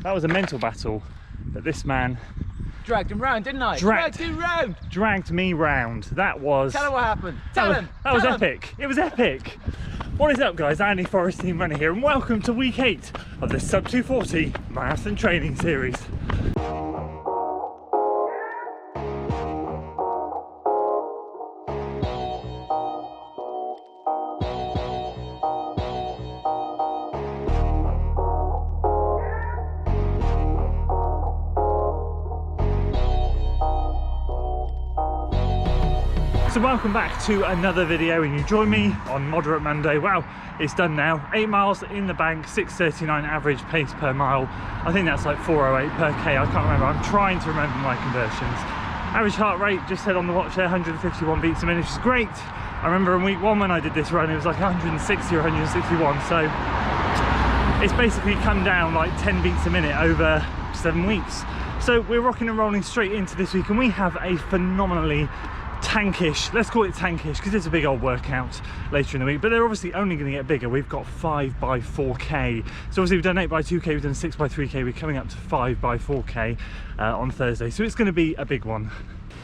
That was a mental battle that this man dragged him round, didn't I? Dragged him round. Dragged me round. That was. Tell him what happened. Tell him. That was epic. It was epic. What is up, guys? Andy Forrest, team runner here, and welcome to week 8 of the sub 240 marathon training series. So welcome back to another video, and you join me on Moderate Monday. Wow, it's done now. 8 miles in the bank, 6:39 average pace per mile. I think that's like 4:08 per K, I can't remember. I'm trying to remember my conversions. Average heart rate, just said on the watch there, 151 beats a minute, which is great. I remember in week 1 when I did this run, it was like 160 or 161. So it's basically come down like 10 beats a minute over 7 weeks. So we're rocking and rolling straight into this week, and we have a phenomenally tankish, let's call it tankish, because it's a big old workout later in the week, but they're obviously only going to get bigger. We've got 5 by 4K, so obviously we've done 8 by 2K, we've done 6 by 3K, we're coming up to 5 by 4K on Thursday, so it's going to be a big one.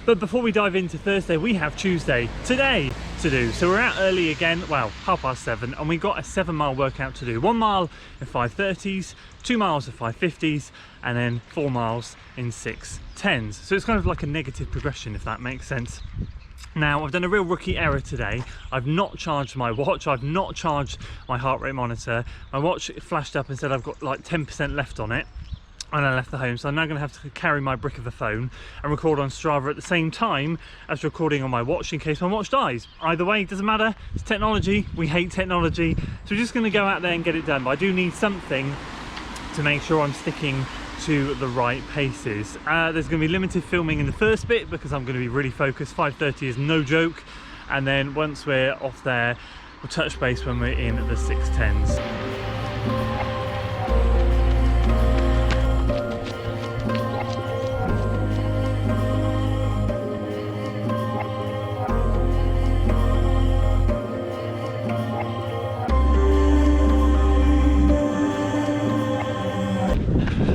But before we dive into Thursday, we have Tuesday today to do. So we're out early again, well, 7:30, and we got a 7-mile workout to do. 1 mile in 5:30s, 2 miles in 5:50s, and then 4 miles in 6:10s. So it's kind of like a negative progression, if that makes sense. Now, I've done a real rookie error today. I've not charged my watch, I've not charged my heart rate monitor. My watch flashed up and said I've got like 10% left on it, and I left the home, so I'm now going to have to carry my brick of a phone and record on Strava at the same time as recording on my watch in case my watch dies. Either way, it doesn't matter, it's technology, we hate technology, so we're just going to go out there and get it done. But I do need something to make sure I'm sticking to the right paces. There's going to be limited filming in the first bit because I'm going to be really focused. 5:30 is no joke, and then once we're off there, we'll touch base when we're in the 6:10s.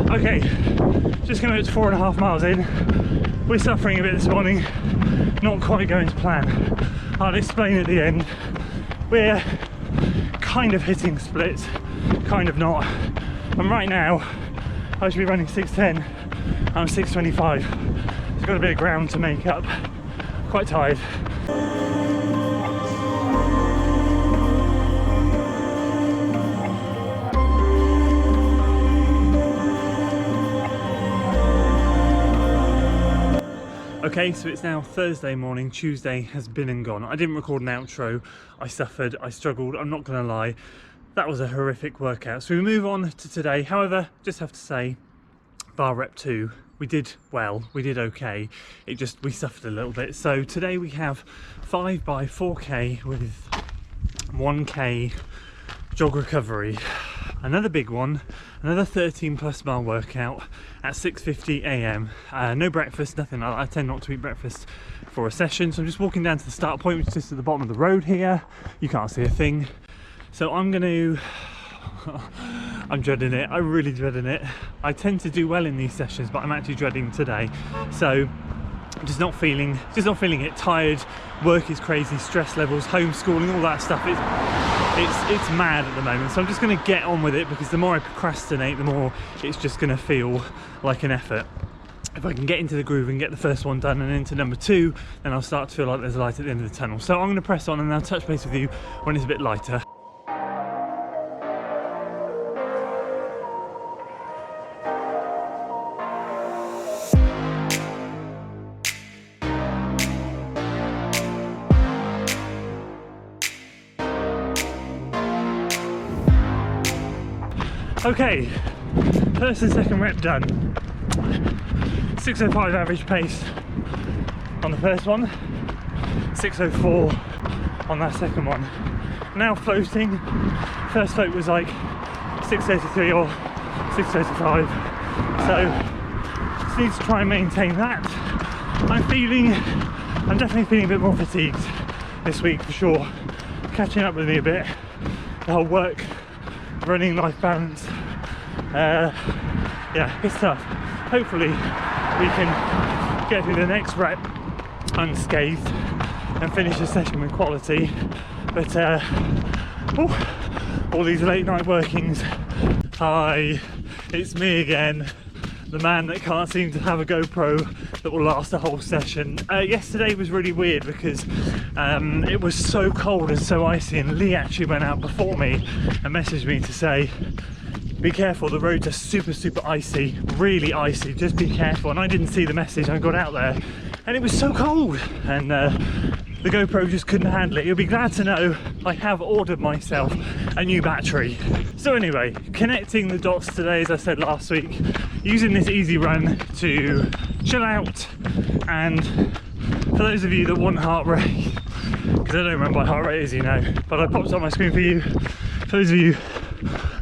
Okay, just coming up to 4.5 miles in. We're suffering a bit this morning, not quite going to plan. I'll explain at the end. We're kind of hitting splits, kind of not. And right now, I should be running 6:10, I'm 6:25. It's got a bit of ground to make up. Quite tired. Okay, so it's now Thursday morning, Tuesday has been and gone. I didn't record an outro, I suffered, I struggled, I'm not gonna lie. That was a horrific workout. So we move on to today. However, just have to say, bar rep 2, we did well, we did okay. We suffered a little bit. So today we have 5 by 4K with 1K jog recovery. Another big one, another 13+ mile workout at 6:50 AM. No breakfast, nothing like that. I tend not to eat breakfast for a session, so I'm just walking down to the start point, which is just at the bottom of the road here. You can't see a thing. So I'm dreading it, I'm really dreading it. I tend to do well in these sessions, but I'm actually dreading today. So just not feeling it. Tired, work is crazy, stress levels, homeschooling, all that stuff. It's mad at the moment, so I'm just going to get on with it, because the more I procrastinate, the more it's just going to feel like an effort. If I can get into the groove and get the first one done and into number 2, then I'll start to feel like there's a light at the end of the tunnel. So I'm going to press on and I'll touch base with you when it's a bit lighter. Okay, first and second rep done. 6:05 average pace on the first one, 6:04 on that second one. Now floating, first float was like 6:33 or 6:35, so just need to try and maintain that. I'm definitely feeling a bit more fatigued this week for sure. Catching up with me a bit, the whole work, running, life balance. yeah, it's tough. Hopefully we can get through the next rep unscathed and finish the session with quality. But all these late night workings. Hi, it's me again, the man that can't seem to have a GoPro that will last a whole session. Yesterday was really weird because it was so cold and so icy, and Lee actually went out before me and messaged me to say, be careful, the roads are super icy, really icy, just be careful. And I didn't see the message. I got out there and it was so cold, and the GoPro just couldn't handle it. You'll be glad to know I have ordered myself a new battery. So anyway, connecting the dots today, as I said last week, using this easy run to chill out. And for those of you that want heart rate, because I don't remember what heart rate is, you know, but I popped it on my screen for you. For those of you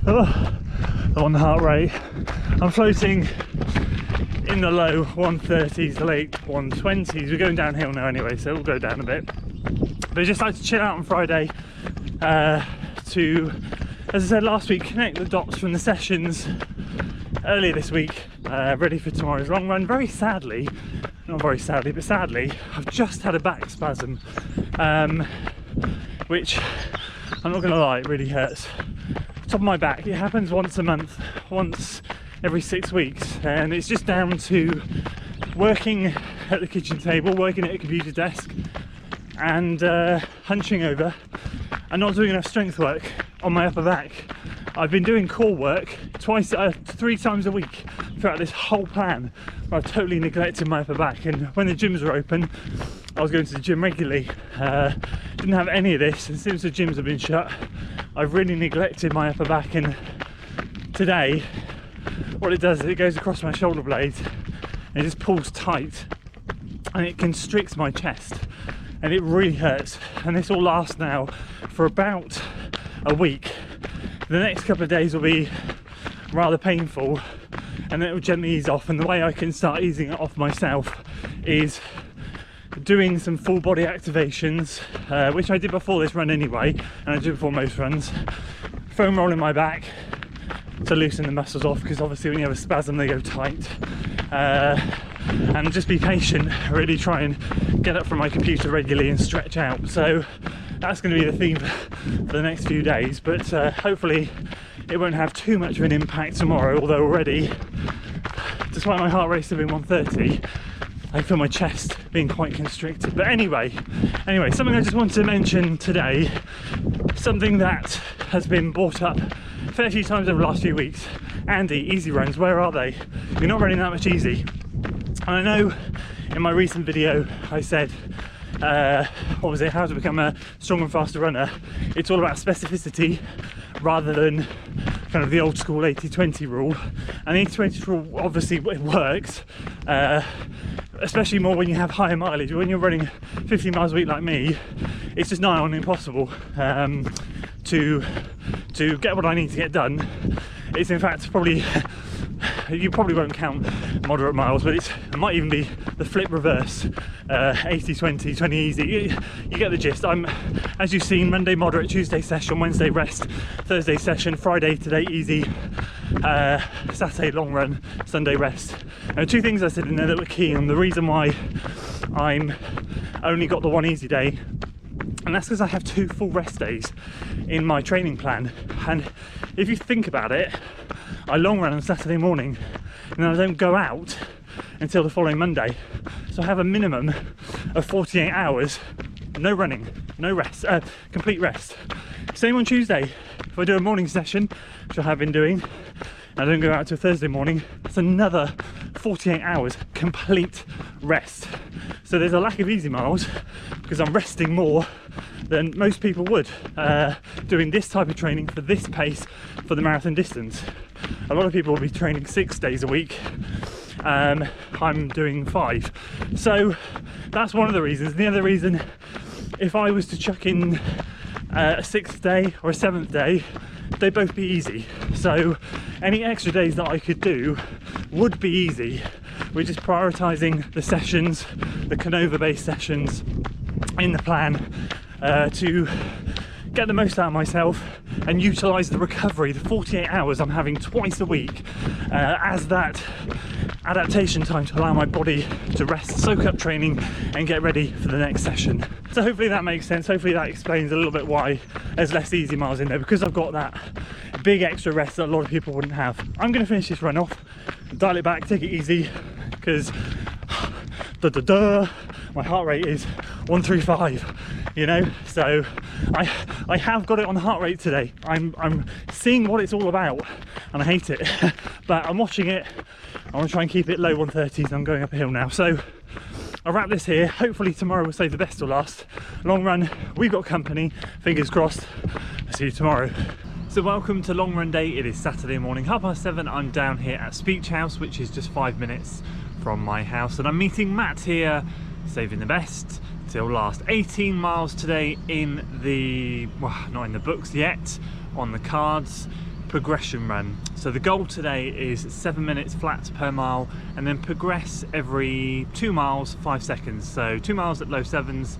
that want the heart rate, I'm floating in the low 130s, late 120s. We're going downhill now anyway, so it'll go down a bit. But I just like to chill out on Friday to, as I said last week, connect the dots from the sessions earlier this week, ready for tomorrow's long run. Very sadly, not very sadly, but sadly, I've just had a back spasm, which I'm not gonna lie, it really hurts. Top of my back. It happens once a month, once every 6 weeks, and it's just down to working at the kitchen table, working at a computer desk, and hunching over and not doing enough strength work on my upper back. I've been doing core work 3 times a week throughout this whole plan. I've totally neglected my upper back, and when the gyms were open, I was going to the gym regularly. Didn't have any of this, and since the gyms have been shut, I've really neglected my upper back. And today, what it does is it goes across my shoulder blades and it just pulls tight and it constricts my chest, and it really hurts. And this will last now for about a week. The next couple of days will be rather painful, and then it will gently ease off. And the way I can start easing it off myself is doing some full body activations, which I did before this run anyway, and I do before most runs. Foam rolling my back to loosen the muscles off, because obviously when you have a spasm they go tight, and just be patient, really try and get up from my computer regularly and stretch out. So that's going to be the theme for the next few days, but hopefully it won't have too much of an impact tomorrow, although already, despite my heart rate still being 130, I feel my chest being quite constricted. But anyway, something I just wanted to mention today, something that has been brought up a fair few times over the last few weeks. Andy, easy runs, where are they? You're not running that much easy. And I know in my recent video I said, what was it, how to become a stronger and faster runner. It's all about specificity rather than kind of the old school 80-20 rule. And the 80-20 rule, obviously it works, especially more when you have higher mileage. When you're running 50 miles a week like me, it's just nigh on impossible to get what I need to get done. It's in fact probably, you probably won't count moderate miles, but it might even be the flip reverse, 80-20, 20 easy. You get the gist. I'm, as you've seen, Monday moderate, Tuesday session, Wednesday rest, Thursday session, Friday today easy, Saturday long run, Sunday rest. And 2 things I said in there that were key, and the reason why I'm only got the 1 easy day, and that's because I have 2 full rest days in my training plan. And if you think about it, I long run on Saturday morning and then I don't go out until the following Monday. So I have a minimum of 48 hours, no running, no rest, complete rest. Same on Tuesday. If I do a morning session, which I have been doing, and I don't go out till Thursday morning, it's another 48 hours complete rest. So there's a lack of easy miles because I'm resting more than most people would, doing this type of training for this pace for the marathon distance. A lot of people will be training 6 days a week. I'm doing 5. So that's one of the reasons. The other reason, if I was to chuck in a 6th day or a 7th day, they'd both be easy. So any extra days that I could do would be easy. We're just prioritising the sessions, the Canova based sessions in the plan, to get the most out of myself and utilise the recovery, the 48 hours I'm having twice a week as that adaptation time to allow my body to rest, soak up training and get ready for the next session. So hopefully that makes sense. Hopefully that explains a little bit why there's less easy miles in there, because I've got that big extra rest that a lot of people wouldn't have. I'm going to finish this run off, dial it back, take it easy, because my heart rate is 135, you know, so I have got it on heart rate today. I'm seeing what it's all about and I hate it but I'm watching it. I want to try and keep it low 130s. I'm going up a hill now, so I'll wrap this here. Hopefully tomorrow we'll save the best till last. Long run, we've got company, fingers crossed. I'll see you tomorrow. So welcome to long run day. It is Saturday morning, 7:30. I'm down here at Speech House, which is just 5 minutes from my house, and I'm meeting Matt here, saving the best till last. 18 miles today in the, well, not in the books yet, on the cards, progression run. So the goal today is 7 minutes flat per mile, and then progress every 2 miles 5 seconds. So 2 miles at low sevens,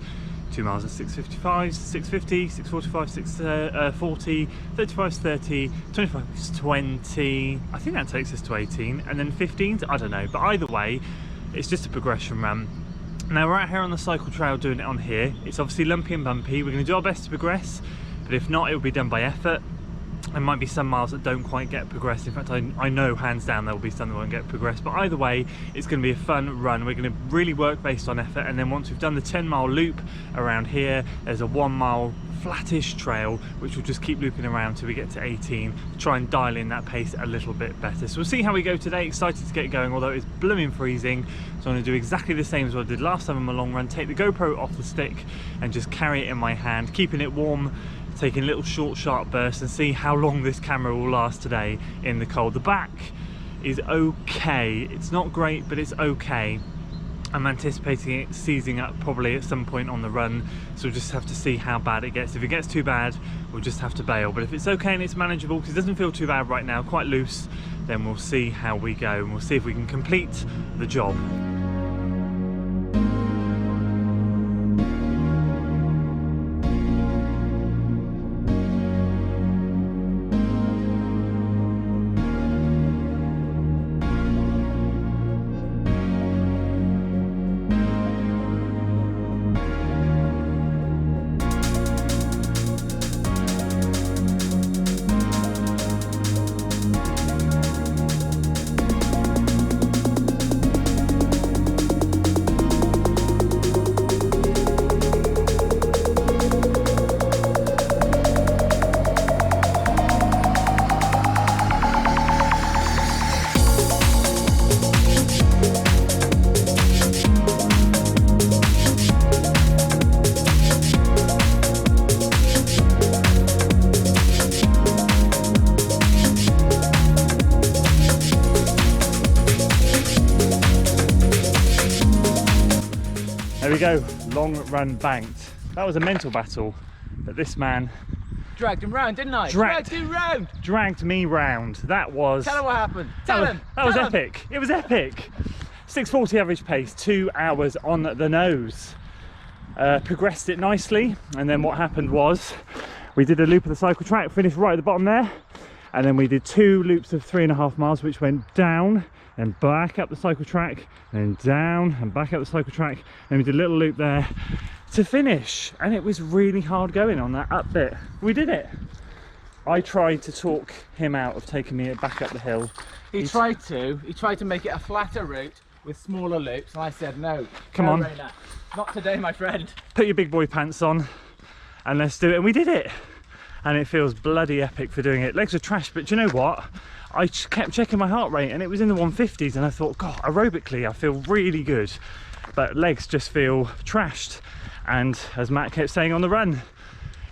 2 miles at 6:55, 6:50, 6:45, 6:40, 35 is 30, 25 is 20. I think that takes us to 18, and then 15s, I don't know. But either way, it's just a progression run. Now we're out here on the cycle trail doing it on here. It's obviously lumpy and bumpy. We're going to do our best to progress, but if not, it will be done by effort. There might be some miles that don't quite get progressed. In fact, I know hands down there will be some that won't get progressed, but either way it's going to be a fun run. We're going to really work based on effort, and then once we've done the 10-mile loop around here, there's a 1 mile flattish trail which will just keep looping around till we get to 18 to try and dial in that pace a little bit better. So we'll see how we go today. Excited to get going, although it's blooming freezing. So I'm going to do exactly the same as what I did last time on my long run. Take the GoPro off the stick and just carry it in my hand, keeping it warm, taking little short sharp bursts, and see how long this camera will last today in the cold. The back is okay, it's not great, but it's okay. I'm anticipating it seizing up probably at some point on the run, so we'll just have to see how bad it gets. If it gets too bad, we'll just have to bail, but if it's okay and it's manageable, because it doesn't feel too bad right now, quite loose, then we'll see how we go, and we'll see if we can complete the job. There we go, long run banked. That was a mental battle that this man dragged him round, didn't I? Dragged you round. Dragged me round. That was. Tell him what happened. Tell him. That was epic. It was epic. 6:40 average pace, 2 hours on the nose. Progressed it nicely, and then what happened was we did a loop of the cycle track, finished right at the bottom there, and then we did 2 loops of 3.5 miles, which went down and back up the cycle track, and down and back up the cycle track, and we did a little loop there to finish. And it was really hard going on that up bit. We did it. I tried to talk him out of taking me back up the hill. He tried to make it a flatter route with smaller loops, and I said no. Come on. Rainer. Not today, my friend. Put your big boy pants on and let's do it. And we did it. And it feels bloody epic for doing it. Legs are trash, but you know what? I kept checking my heart rate and it was in the 150s, and I thought, God, aerobically I feel really good, but legs just feel trashed. And as Matt kept saying on the run,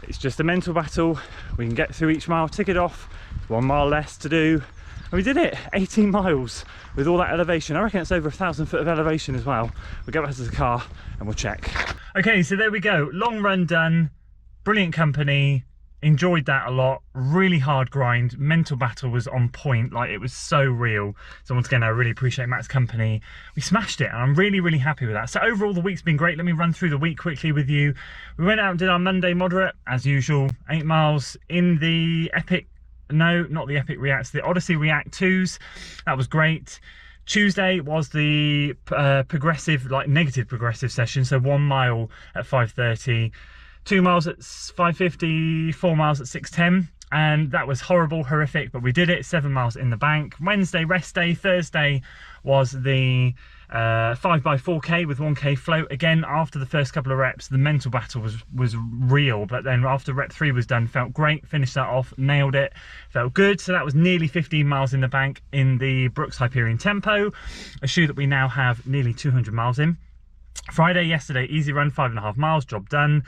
it's just a mental battle. We can get through each mile, tick it off, 1 mile less to do, and we did it. 18 miles with all that elevation. I reckon it's over 1,000 foot of elevation as well. We'll get back to the car and we'll check. Okay, so there we go, long run done, brilliant company. enjoyed that a lot. Really hard grind, mental battle was on point, like it was so real. So once again, I really appreciate Matt's company. We smashed it and I'm really happy with that. So overall the week's been great. Let me run through the week quickly with you. We went out and did our Monday moderate as usual, 8 miles in the Epic, no, not the Epic Reacts, the Odyssey React 2s. That was great. Tuesday was the progressive, like negative progressive session. So 1 mile at 5:30, 2 miles at 5:50, 4 miles at 6:10. And that was horrific, but we did it. 7 miles in the bank. Wednesday, rest day. Thursday was the 5x4K with 1K float. Again, after the first couple of reps, the mental battle was real, but then after rep 3 was done, felt great. Finished that off, nailed it, felt good. So that was nearly 15 miles in the bank in the Brooks Hyperion Tempo, a shoe that we now have nearly 200 miles in. Friday, yesterday, easy run, 5.5 miles, job done.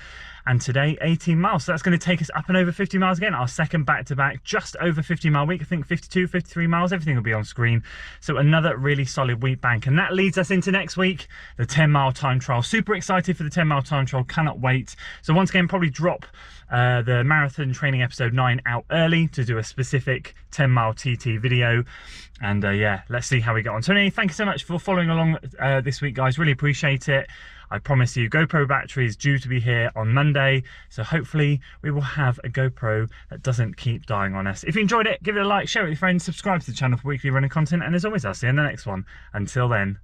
And today, 18 miles. So that's going to take us up and over 50 miles again. Our second back-to-back, just over 50 mile week. I think 52, 53 miles, everything will be on screen. So another really solid week bank. And that leads us into next week, the 10 mile time trial. Super excited for the 10 mile time trial, cannot wait. So once again, probably drop the marathon training episode 9 out early to do a specific 10 mile TT video. And yeah, let's see how we get on. So anyway, thank you so much for following along this week, guys. Really appreciate it. I promise you, GoPro battery is due to be here on Monday. So hopefully we will have a GoPro that doesn't keep dying on us. If you enjoyed it, give it a like, share it with your friends, subscribe to the channel for weekly running content. And as always, I'll see you in the next one. Until then,